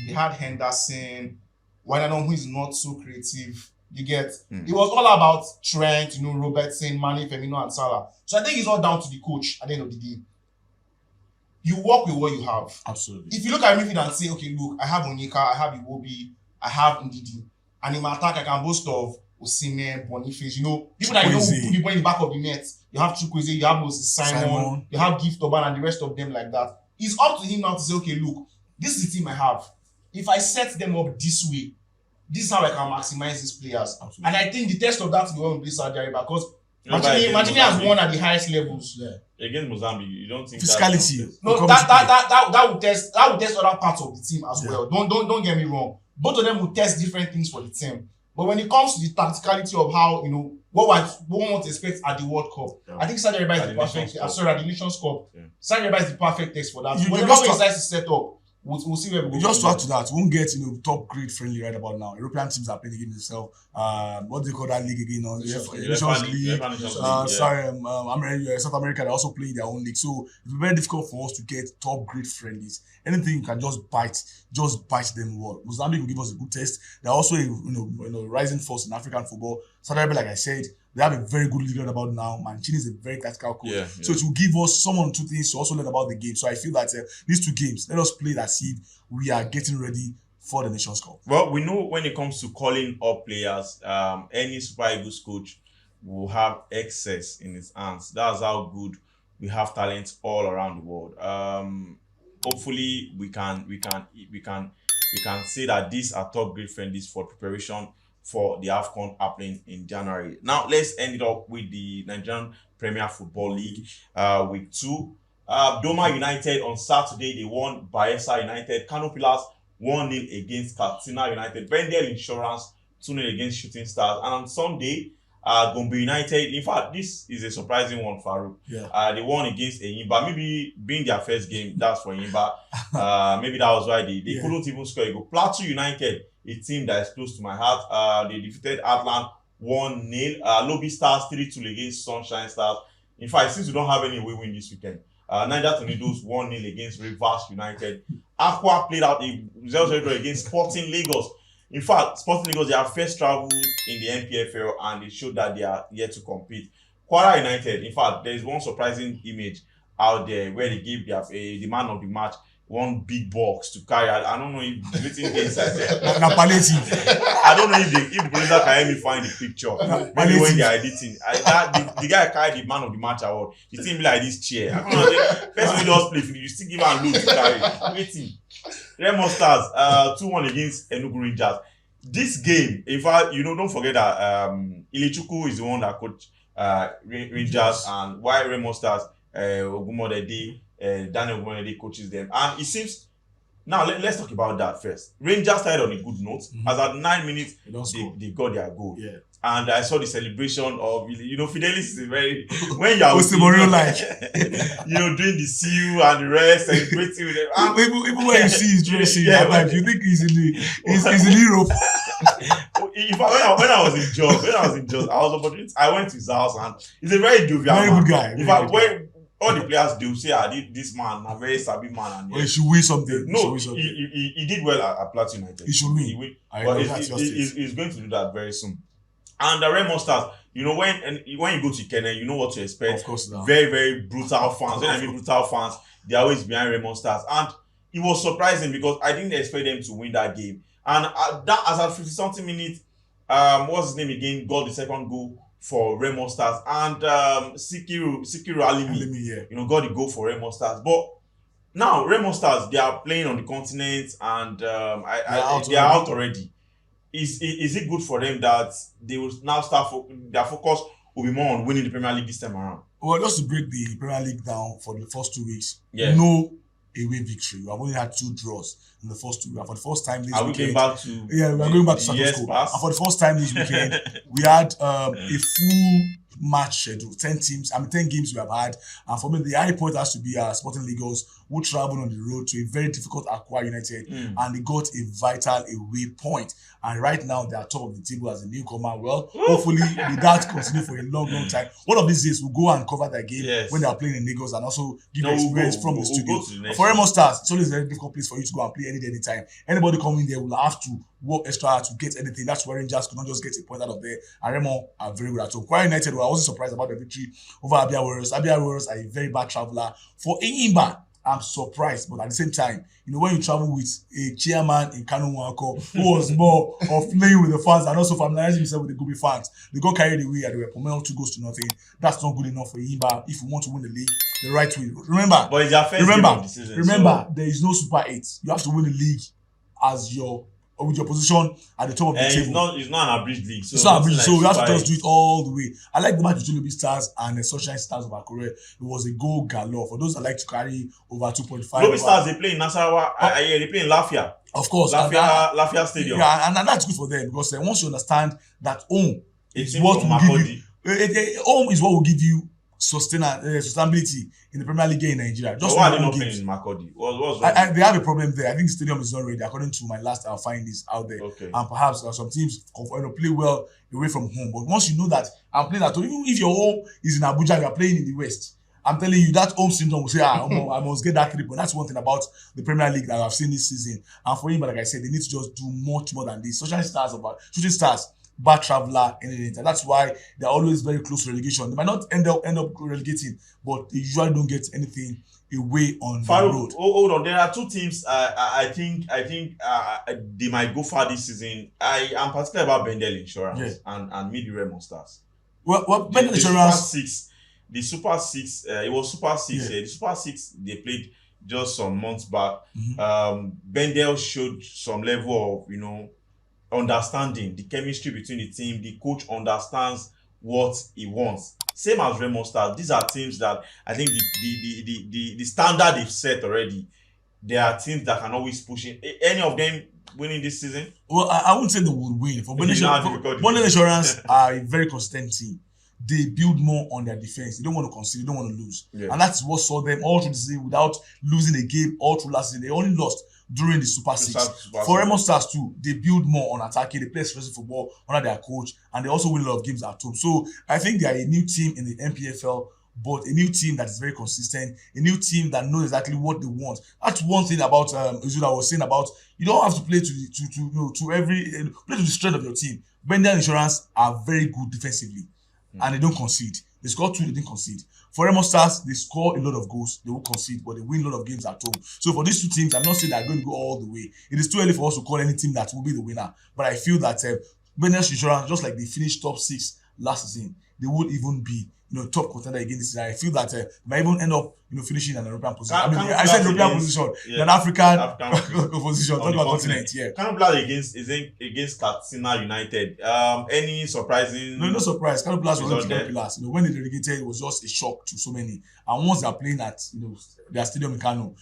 They had Henderson, Wijnaldum, who is not so creative. You get it was all about Trent, Robertson, Mane, Firmino, and Salah. So I think it's all down to the coach at the end of the day. You work with what you have. Absolutely. If you look at midfield and say, okay, look, I have Onyeka, I have Iwobi, I have Ndidi, and in my attack I can boast of Osimhen, Boniface, people that who put the ball in the back of the net. You have Chukwueze, you have Moses Simon, you have Gift Orban and the rest of them like that. It's up to him now to say, okay, look, this is the team I have. If I set them up this way, this is how I can maximize these players. Absolutely. And I think the test of that will be Saudi Arabia because Martinelli has won at the highest levels. Yeah. Against Mozambique, you don't think physicality? No, that will test other parts of the team as well. Don't get me wrong. Both of them will test different things for the team. But when it comes to the tacticality of how what one want to expect at the World Cup, I think Saudi Arabia is the perfect. At the Nations Cup, Saudi Arabia is the perfect test for that. Whatever we decide to set up, we'll see where we go. Just to add to that, we won't get top grade friendly right about now. European teams are playing the game themselves. What do they call that league again? Nations League. South America, they're also playing their own league. So it's very difficult for us to get top grade friendlies. Anything you can just bite them well. Mozambique will give us a good test. They're also a rising force in African football. Saudi Arabia, like I said, they have a very good leader about now. Mancini is a very tactical coach. So it will give us someone two things to also learn about the game. So I feel that these two games, let us play that seed. We are getting ready for the Nations Cup. Well, we know when it comes to calling up players, any Super Eagles coach will have excess in his hands. That's how good we have talent all around the world. Hopefully, we can say that these are top grade friendlies for preparation for the AFCON happening in January. Now, let's end it up with the Nigerian Premier Football League, week 2. Doma United on Saturday, they won Bayelsa United. Kano Pillars 1-0 against Katsina United. Bendel Insurance 2-0 against Shooting Stars. And on Sunday, Gombe United, in fact, this is a surprising one, Farouk. They won against Enyimba. Maybe being their first game, that's for Enyimba. Maybe that was why they couldn't even score a goal. Plateau United, a team that is close to my heart. They defeated Atlant 1-0. Lobby Stars 3-2 against Sunshine Stars. In fact, since we don't have any away win this weekend, Niger Tornadoes 1-0 against Rivers United. Aqua played out a 0-0 draw against Sporting Lagos. In fact, Sporting Lagos, their first travel in the NPFL, and they showed that they are yet to compete. Kwara United, in fact, there is one surprising image out there where they gave the man of the match one big box to carry. I don't know if written inside there. I don't know if the producer can help me find the picture. Maybe when they are editing. The guy carried the man of the match award. The thing be like this chair. I don't know. First we just play, you still give and load to carry. Waiting. Remo Stars 2-1 against Enugu Rangers. This game, in fact, don't forget that Ilichukwu is the one that coached Rangers, and why Remo Stars Ogumodede Daniel Ogumodede coaches them. And it seems now let's talk about that first. Rangers started on a good note. As at 9 minutes, they got their goal. And I saw the celebration of Fidelis is a very when you are doing the seal and the rest, celebrating with them. Even when you see his dressing, you think he's in Europe. In fact, when I was in Jos, I went to his house, and he's a very jovial man. Good guy. In fact, when all the players do say, this man, a very savvy man, and he should win something. No, he did well at Plateau United. He should win. But he's going to do that very soon. And the Remo Stars, when you go to Kenya, you know what to expect. Of course, very, very brutal fans. When I mean brutal fans, they're always behind Remo Stars. And it was surprising because I didn't expect them to win that game. And that as at 50-something minutes, what's his name again, got the second goal for Remo Stars. And Sikiru Alimi, got the goal for Remo Stars. But now, Remo Stars, they are playing on the continent, and they are out already. Is it good for them that they will now their focus will be more on winning the Premier League this time around? Well, just to break the Premier League down for the first 2 weeks, no away victory. We have only had 2 draws in the first 2 weeks. And for the first time this weekend, we going back to we are going back to status quo. And for the first time this weekend, we had a full match schedule, 10 games we have had. And for me, the high point has to be Sporting Lagos, who traveled on the road to a very difficult Aqua United, and they got a vital away point. And right now, they are top of the table as a newcomer. Well, hopefully, with that continue for a long, long time. One of these days, we'll go and cover that game when they are playing in Lagos, and also give experience from the studio. For Remo Stars, it's always a very difficult place for you to go and play anytime. Anybody coming there will have to work extra hard to get anything. That's why Rangers could not just get a point out of there. And Remo are very good at home. Kwara United, I wasn't surprised about the victory over Abia Warriors. Abia Warriors are a very bad traveller. For Enyimba, I'm surprised, but at the same time, when you travel with a chairman in Kano Wako who was more of playing with the fans and also familiarizing himself with the Gobi fans, they got carried away and they were promoted 2 goals to nothing. That's not good enough for him. But if you want to win the league the right way, remember, but it's their first game of the season, so there is no Super 8. You have to win the league as with your position at the top of the table. It's not an abridged league. So it's not abridged, so you have to just do it all the way. I like the match between Lobby Stars and the Sunshine Stars of Akure. It was a goal galore. For those that like to carry over 2.5. Lobby Stars, they play in Nasarawa. They play in Lafia. Of course. Lafia Stadium. Yeah, and that's good for them because once you understand that home is what will give you. Home is what will give you sustainability in the Premier League in Nigeria. Just why are they not playing in Makurdi? What's wrong? They have a problem there. I think the stadium is not ready, according to my last findings out there. Okay. And perhaps some teams play well away from home. But once you know that I'm playing at home, even if your home is in Abuja, you are playing in the West. I'm telling you, that home syndrome will say, I must get that 3 points. That's one thing about the Premier League that I've seen this season. And for him, like I said, they need to just do much more than this. Shooting Stars, bad traveler, and that's why they're always very close to relegation. They might not end up relegating, but they usually don't get anything away on the road. Hold on, there are 2 teams. I think they might go far this season. I am particular about Bendel Insurance and Mid-Ray Monsters. Well, Bendel Insurance. The Super 6. It was Super 6. Yeah. The Super 6 they played just some months back. Bendel showed some level of understanding, the chemistry between the team. The coach understands what he wants. Same as Remo Stars. These are teams that I think the standard they've set already. There are teams that can always push in. Any of them winning this season? Well, I wouldn't say they would win. For Bendel Insurance are a very consistent team. They build more on their defense. They don't want to concede. They don't want to lose. Yeah. And that's what saw them all through the season without losing a game all through last season. They only lost during the Super 6. For Remo Stars too, they build more on attacking. They play expressive football under their coach, and they also win a lot of games at home. So I think they are a new team in the MPFL, but a new team that is very consistent, a new team that knows exactly what they want. That's one thing about Izuda was saying about you don't have to play play to the strength of your team. Bendel Insurance are very good defensively. And they don't concede. They score 2, they didn't concede. For Remo Stars, they score a lot of goals, they will concede, but they win a lot of games at home. So for these 2 teams, I'm not saying they're going to go all the way. It is too early for us to call any team that will be the winner. But I feel that Bendel Insurance, just like they finished top 6 last season, they would even be top contender again this season. I feel that they might even end up finishing in an European position. I said European position, an African position, talk about continent. Yeah. Kano Blast against Katsina United. Any surprising? No surprise. Kano Blast was not Pillars. When they relegated, it was just a shock to so many. And once they're playing at their stadium in Kano,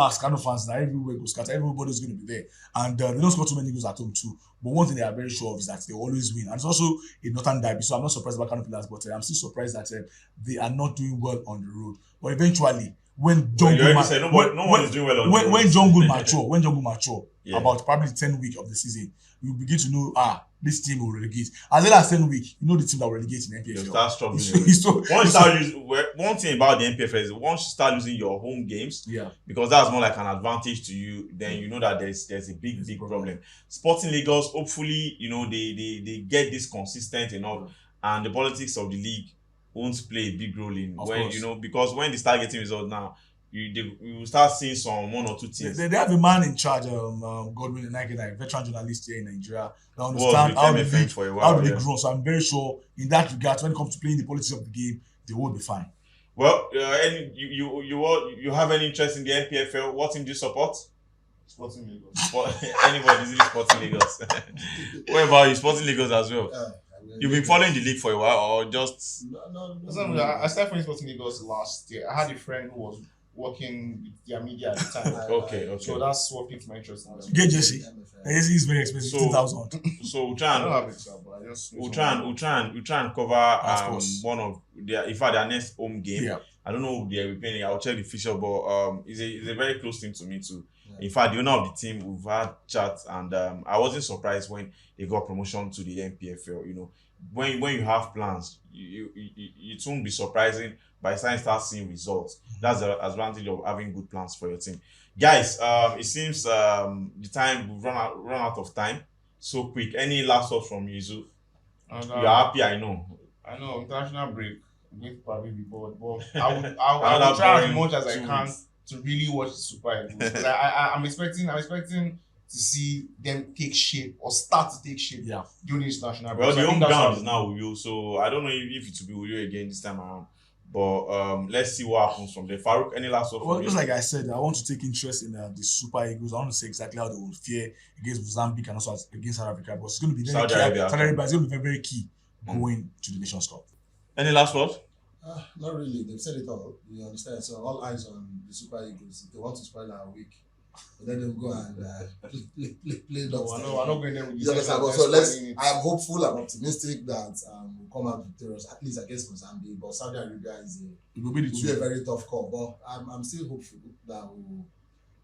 as Kano fans, now everywhere goes scatter. Everybody's going to be there, and they don't score too many goals at home too. But one thing they are very sure of is that they always win, and it's also a Northern derby. So I'm not surprised about Kano Pillars, but I'm still surprised that they are not doing well on the road. But eventually, when John Good mature, about probably 10 weeks of the season, you begin to know this team will relegate. As well as 10 weeks, the team that will relegate in the NPFL. Start struggling. One thing about the NPFL is once you start losing your home games, because that's more like an advantage to you, then you know that there's a big problem. Sporting Lagos, hopefully, they get this consistent enough, and the politics of the league won't play a big role in because when they start getting results now, you will start seeing one or 2 teams. They have a man in charge, Godwin Ake, a veteran journalist here in Nigeria. They understand how the league grows. So I'm very sure in that regard, when it comes to playing the politics of the game, they will be fine. Well, you have any interest in the NPFL? What team do you support? Sporting Lagos. Anybody is in Sporting Lagos. What about you? Sporting Lagos as well? You've been following the league for a while, or just? No. I started following Sporting Lagos last year. I had a friend who was working with their media at the time. Okay. So that's what piqued my interest. Get Jesse. Jesse is very expensive, 2,000. So we'll try and cover one of their next home game. Yeah. I don't know who they are playing. I'll check the fixture, but it's a very close team to me too. Yeah. In fact, the owner of the team, we've had chats, and I wasn't surprised when they got promotion to the NPFL. When you have plans, it won't be surprising by the time you start seeing results. That's the advantage of having good plans for your team. Guys, it seems the time we've run out of time so quick. Any last thoughts from you, Izu? You're happy, I know. I know, international break will probably be bored, but I will try as much as I can to really watch the Super Eagles. 'Cause I'm expecting to see them take shape or start to take shape during this national break. Well, So the I think home that's ground how- is now Uyo, so I don't know if it will be Uyo again this time around. But let's see what happens from there. Farouk, any last word? Well, just like I said, I want to take interest in the Super Eagles. I want to see exactly how they will fare against Mozambique and also against South Africa. But it's going to be very Saudi key. Arabia. Saudi Arabia is going to be very, very key going to the Nations Cup. Any last word? Not really. They've said it all. You understand? So all eyes on the Super Eagles. If they want to spoil our week, let them go and play dogs. I'm not going there with You understand? But so I am hopeful and optimistic that we'll come out victorious, at least against Mozambique. But Saudi Arabia It will be the will be a very tough call. But I'm still hopeful that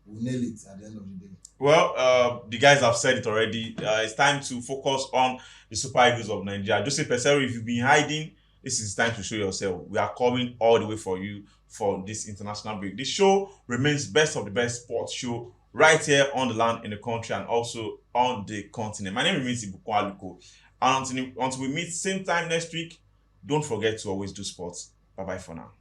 we'll nail it at the end of the day. Well, the guys have said it already. It's time to focus on the Super Eagles of Nigeria. Jose Pesero, if you've been hiding, this is time to show yourself. We are coming all the way for you for this international break. This show remains best of the best sports show right here on the land, in the country, and also on the continent. My name remains Ibukwan Aluko. And until we meet same time next week, don't forget to always do sports. Bye-bye for now.